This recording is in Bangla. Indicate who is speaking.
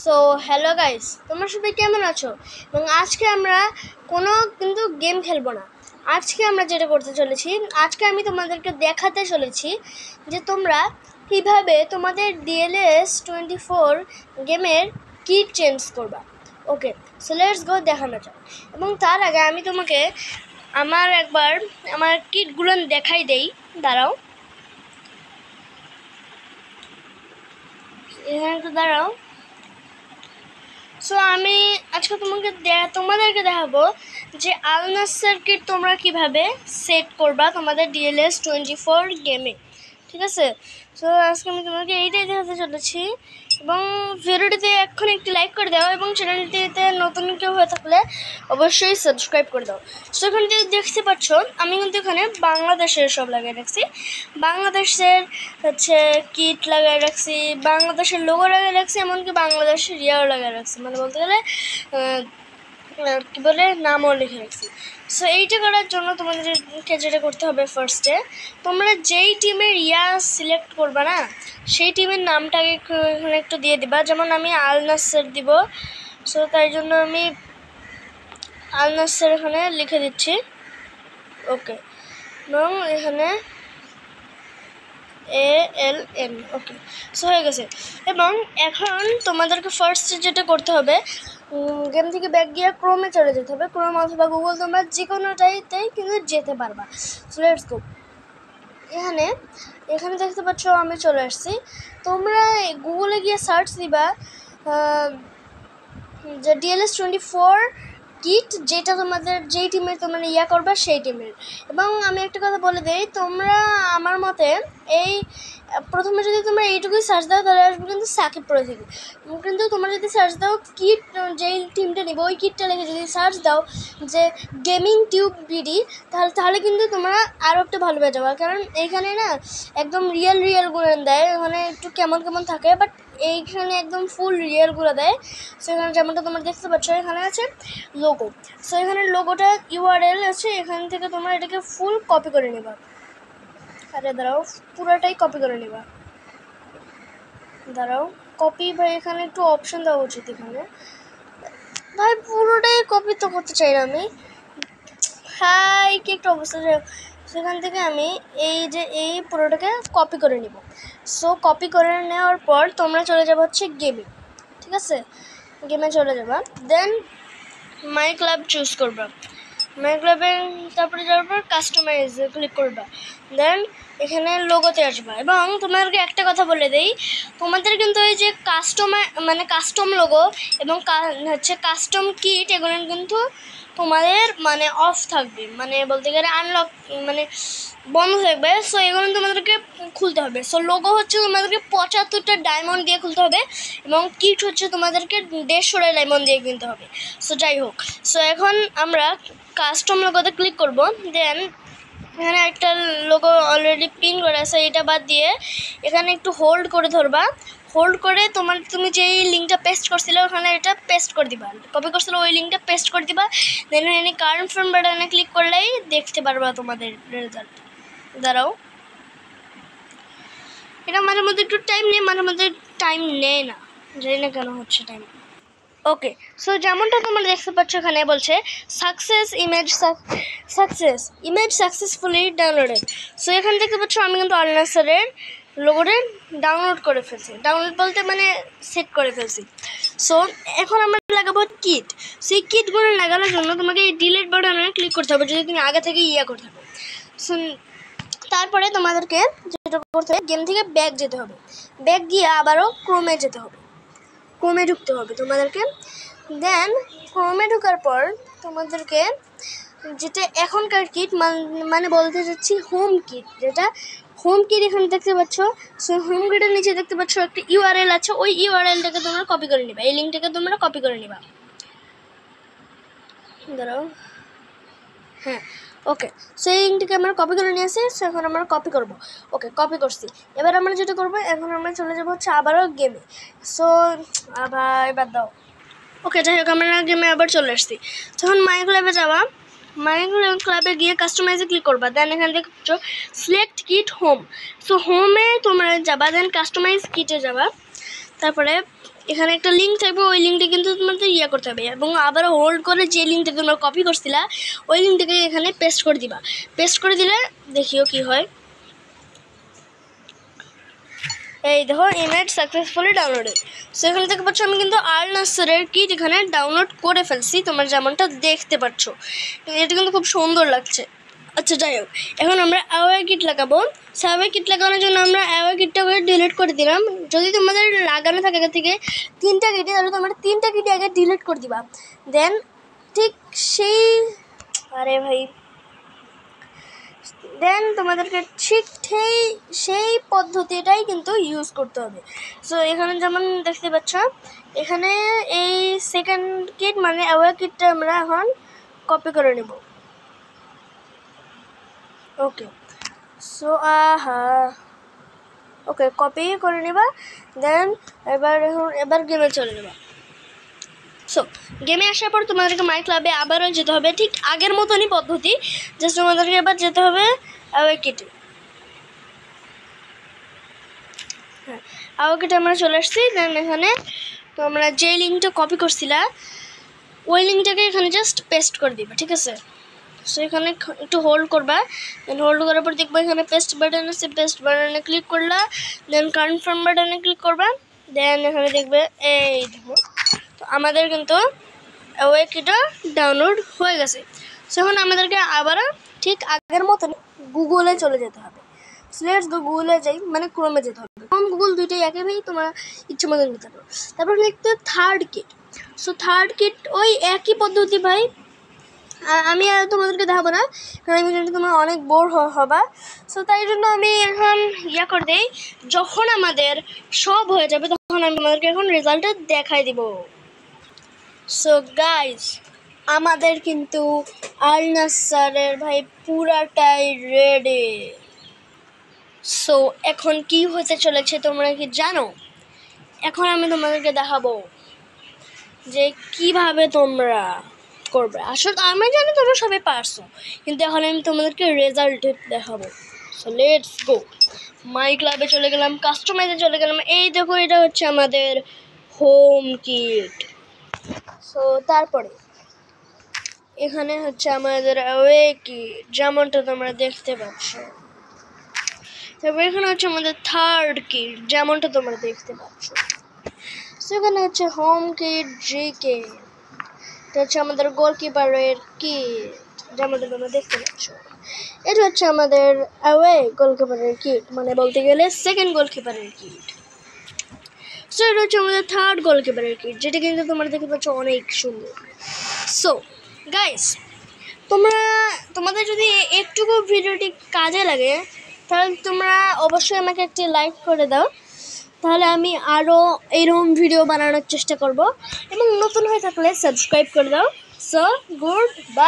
Speaker 1: সো হ্যালো গাইস, তোমরা সবাই কেমন আছো? এবং আজকে আমরা কোনো কিন্তু গেম খেলবো না। আজকে আমরা যেটা করতে চলেছি, আজকে আমি তোমাদেরকে দেখাতে চলেছি যে তোমরা কীভাবে তোমাদের DLS24 গেমের কিট চেঞ্জ করবা। ওকে, সো লেটস গো, দেখানো যাক। এবং তার আগে আমি তোমাকে একবার আমার কিটগুলো দেখাই দেই। দাঁড়াও, এখানে একটু দাঁড়াও। সো আমি আজকে তোমাদেরকে দেখাবো যে আল নাসের কিট তোমরা কিভাবে সেট করবা তোমাদের DLS24 গেমে, ঠিক আছে? সো আজকে আমি তোমাকে এইটাই দেখাতে চলেছি। এবং ভিডিওটিতে এখন একটি লাইক করে দাও এবং চ্যানেলটিতে নতুন কেউ হয়ে থাকলে অবশ্যই সাবস্ক্রাইব করে দাও। সো এখানে দেখতে পাচ্ছ আমি কিন্তু এখানে বাংলাদেশের সব লাগিয়ে রাখছি। বাংলাদেশের কিট লাগিয়ে রাখছি, বাংলাদেশের লোগো লাগিয়ে রাখছি, এমনকি বাংলাদেশের ইয়াও লাগিয়ে রাখছি, মানে বলতে গেলে কী বলে নামও লিখে রাখছি। সো এইটা করার জন্য তোমাদেরকে যেটা করতে হবে, ফার্স্টে তোমরা যেই টিমের সিলেক্ট করবা না, সেই টিমের নামটাকে এখানে একটু দিয়ে দিবা। যেমন আমি আল নাসের দিব, সো তাই জন্য আমি আল নাসের এখানে লিখে দিচ্ছি। ওকে, এবং এখানে ALN। ওকে, সো হয়ে গেছে। এবং এখন তোমাদেরকে ফার্স্টে যেটা করতে হবে, গেম থেকে ব্যাক গিয়ে ক্রোমে চলে যেতে হবে। ক্রোম অথবা গুগল, তোমরা যে কোনোটাইতেই কিন্তু যেতে পারবা। So let's go. এখানে দেখতে পাচ্ছ আমি চলে আসছি। তোমরা গুগলে গিয়ে সার্চ দিবা যে DLS24 কিট, যেটা তোমাদের যেই টিমের তোমরা করবা সেই টিমের। এবং আমি একটা কথা বলে দিই, তোমরা আমার মতে এই প্রথমে যদি তোমরা এইটুকুই সার্চ দাও তাহলে আসবে কিন্তু সাকিব প্রো থেকে। কিন্তু তোমরা যদি সার্চ দাও কিট, যেই টিমটা নেবে ওই কিটটা লিখে যদি সার্চ দাও যে গেমিং টিউব বিডি, তাহলে কিন্তু তোমরা আরও একটু ভালো পেয়ে যাবে। কারণ এইখানে না একদম রিয়েলগুলো দেয়, এখানে একটু কেমন থাকে, বাট এইখানে একদম ফুল রিয়েলগুলো দেয়। সো এখানে যেমনটা তোমরা দেখতে পাচ্ছ, এখানে আছে লোগো। সো এখানে লোগোটা URL আছে, এখান থেকে তোমরা এটাকে ফুল কপি করে নেবা। আরে দাঁড়াও, পুরোটাই কপি করে নেবা। দাঁড়াও, কপি ভাই, এখানে একটু অপশন দেওয়া উচিত। এখানে ভাই পুরোটাই কপি তো করতে চাই না আমি, হাই কি একটা অবস্থা। সেখান থেকে আমি এই পুরোটাকে কপি করে নিব। সো কপি করে নেওয়ার পর তোমরা চলে যাবে গেমে, ঠিক আছে? গেমে চলে যাবা, দেন মাই ক্লাব চুজ করবা। মাই ক্লাবে তারপরে যাওয়ার পর কাস্টমাইজে ক্লিক করবা, দেন এখানে লোগোতে আসবা। এবং তোমাদেরকে একটা কথা বলে দেই, তোমাদের কিন্তু এই যে কাস্টম লোগো এবং কাস্টম কিট, এগুলো কিন্তু তোমাদের অফ থাকবে, বলতে গেলে আনলক বন্ধ থাকবে। সো এগুলো তোমাদেরকে খুলতে হবে। সো লোগো তোমাদেরকে 75টা ডায়মন্ড দিয়ে খুলতে হবে এবং কিট তোমাদেরকে 150টা ডায়মন্ড দিয়ে কিনতে হবে। সো যাই হোক, সো এখন আমরা কাস্টম লোগোতে ক্লিক করব। দেন এখানে একটা লোগো অলরেডি পিন করা আছে, এটা বাদ দিয়ে এখানে একটু হোল্ড করে ধরবা। হোল্ড করে তুমি যেই লিঙ্কটা পেস্ট করছিলে ওখানে এটা পেস্ট করে দিবা, কপি করছিলে ওই লিঙ্কটা পেস্ট করে দিবা। দেন এখানে কনফার্ম বাটনে ক্লিক করলেই দেখতে পারবা তোমাদের রেজাল্ট। দাঁড়াও, এটা মাঝে মধ্যে একটু টাইম নেই, মাঝে মধ্যে টাইম নেয় না, জানি না কেন হচ্ছে টাইম। ওকে, সো যেমনটা তোমরা দেখতে পাচ্ছ এখানে বলছে ইমেজ সাকসেসফুলি ডাউনলোডেড। সো এখানে দেখতে পাচ্ছ আমি কিন্তু আল নাসেরের লোগোটা ডাউনলোড করে ফেলছি। ডাউনলোড বলতে সেট করে ফেলছি। সো এখন আমরা লাগাবো কিট। সেই কিটগুলো লাগানোর জন্য তোমাকে এই ডিলিট বাটনে ক্লিক করতে হবে যদি তুমি আগে থেকে করতে হবে। সো তারপরে তোমাদেরকে যেটা করতে হবে, গেম থেকে ব্যাক যেতে হবে। ব্যাক গিয়ে আবারও ক্রোমে যেতে হবে, ক্রোমে ঢুকতে হবে তোমাদেরকে। দেন ক্রোমে ঢোকার পর তোমাদেরকে যেটা এখনকার কিট বলতে চাচ্ছি হোম কিট, যেটা হোম কিট এখানে দেখতে পাচ্ছ। সো হোম কিটের নিচে দেখতে পাচ্ছ একটা URL আছে, ওই URLটাকে তোমরা কপি করে নিবা, এই লিঙ্কটাকে তোমরা কপি করে নিবা। দাঁড়াও, হ্যাঁ, ওকে। সো এই লিঙ্কটাকে আমরা কপি করে নিয়ে আসি। সো এখন আমরা কপি করব। ওকে, কপি করছি। এবার আমরা যেটা করবো, এখন আমরা চলে যাবো আবারও গেমে। সো এবার দাও। ওকে, যাই হোক, আমরা গেমে আবার চলে আসছি। তখন মাই ক্লাবে যাওয়া, মাই ক্লাবে গিয়ে কাস্টমাইজে ক্লিক করবা। দেন এখানে দেখছো সিলেক্ট কিট হোম। সো হোমে তোমরা যাবা, দেন কাস্টমাইজ কিটে যাবা, তারপরে এখানে একটা লিঙ্ক থাকবে, ওই লিঙ্কটা কিন্তু তোমাদের ইয়ে করতে হবে এবং আবার হোল্ড করে যে লিঙ্কটা তোমরা কপি করছিলা ওই লিঙ্কটাকে এখানে পেস্ট করে দিবা। পেস্ট করে দিলে দেখিও কি হয়। এই দেখো ইমেজ সাকসেসফুলি ডাউনলোডেড। সো এখানে দেখতে পাচ্ছ আমি কিন্তু আল নাসরের কিট এখানে ডাউনলোড করে ফেলছি, তোমরা যেমনটা দেখতে পাচ্ছ। এটা কিন্তু খুব সুন্দর লাগছে। আচ্ছা যাই হোক, এখন আমরা অ্যাওয়ে কিট লাগাবো। অ্যাওয়ে কিট লাগানোর জন্য আমরা অ্যাওয়ে কিটটাকে ডিলিট করে দিলাম। যদি তোমাদের লাগানো থাকে আগে থেকে 3টা কিটে, তাহলে তোমরা 3টা কিটে আগে ডিলিট করে দিবা। দেন ঠিক তোমাদেরকে ঠিক সেই পদ্ধতিটাই কিন্তু ইউজ করতে হবে। সো এখানে যেমন দেখতে পাচ্ছ, এখানে এই সেকেন্ড কিট মানে অ্যাওয়ে কিটটা আমরা এখন কপি করে নেব। ওকে, সো ওকে কপি করে নেবা। দেন এবার গেমে চলে নেবা। সো গেমে আসার পর তোমাদেরকে মাই ক্লাবে আবারও যেতে হবে, ঠিক আগের মতনই পদ্ধতি। জাস্ট তোমাদেরকে এবার যেতে হবে অ্যাওয়ে কিটে। হ্যাঁ, অ্যাওয়ে কিটে আমরা চলে আসছি। দেন এখানে তোমরা যে লিঙ্কটা কপি করছিলা ওই লিঙ্কটাকে এখানে জাস্ট পেস্ট করে দিবা, ঠিক আছে? সো এখানে একটু হোল্ড করবা। দেন হোল্ড করার পর দেখবা এখানে পেস্ট বাটন আছে, পেস্ট বাটনে ক্লিক করলা। দেন কনফার্ম বাটনে ক্লিক করবা। দেন এখানে দেখবে এই দেখো তো আমাদের কিন্তু অ্যাওয়ে কিটটা ডাউনলোড হয়ে গেছে। সো এখন আমাদেরকে আবারও ঠিক আগের মতন গুগলে চলে যেতে হবে। সো লেটস গো, গুগলে যাই, মানে ক্রোমে যেতে হবে। ক্রোম গুগল দুইটাই একই, তোমরা ইচ্ছে মতন নিতে পারো। তারপর লিখতে third kit. So third kit ওই একই পদ্ধতি ভাই, আমি আর তোমাদেরকে দেখাবো না, কারণ আমি জানি তোমরা অনেক বোর হবা। সো তাই জন্য আমি এখন করে দেই, যখন আমাদের সব হয়ে যাবে তখন আমি তোমাদেরকে এখন রেজাল্টটা দেখাই দিব। সো গাইজ, আমাদের কিন্তু আল নাসরের ভাই পুরাটাই রেডি। সো এখন কি হতে চলেছে তোমরা কি জানো? এখন আমি তোমাদেরকে দেখাবো যে কিভাবে তোমরা করবে। আসলে আমি জানি তোমরা সবাই পারছো, কিন্তু এখন আমি তোমাদেরকে রেজাল্ট দেখাবো। So let's go. মাই ক্লাবে চলে গেলাম, কাস্টমাইজে চলে গেলাম। এই দেখো, এটা হচ্ছে আমাদের হোম কিট। সো তারপরে এখানে হচ্ছে আমাদের অ্যাওয়ে কিট, যেমনটা তোমরা দেখতে পাচ্ছ। তারপর এখানে হচ্ছে আমাদের থার্ড কিট, যেমনটা তোমরা দেখতে পাচ্ছ। সেখানে হচ্ছে হোম কিট জিকে, এটা হচ্ছে আমাদের গোলকিপারের কিট, যেমনটা তোমরা দেখতে পাচ্ছ। এটা হচ্ছে আমাদের অ্যাওয়ে গোলকিপারের কিট, মানে বলতে গেলে সেকেন্ড গোলকিপারের কিট। সো এটা হচ্ছে আমাদের থার্ড গোলকিপারের কিট, যেটা কিন্তু তোমরা দেখতে পাচ্ছ অনেক সুন্দর। সো গাইস, তোমাদের যদি একটুকু ভিডিওটি কাজে লাগে তাহলে তোমরা অবশ্যই আমাকে একটি লাইক করে দাও, তাহলে আমি আরও এইরকম ভিডিও বানানোর চেষ্টা করব। এবং নতুন হয়ে থাকলে সাবস্ক্রাইব করে দাও। So good bye.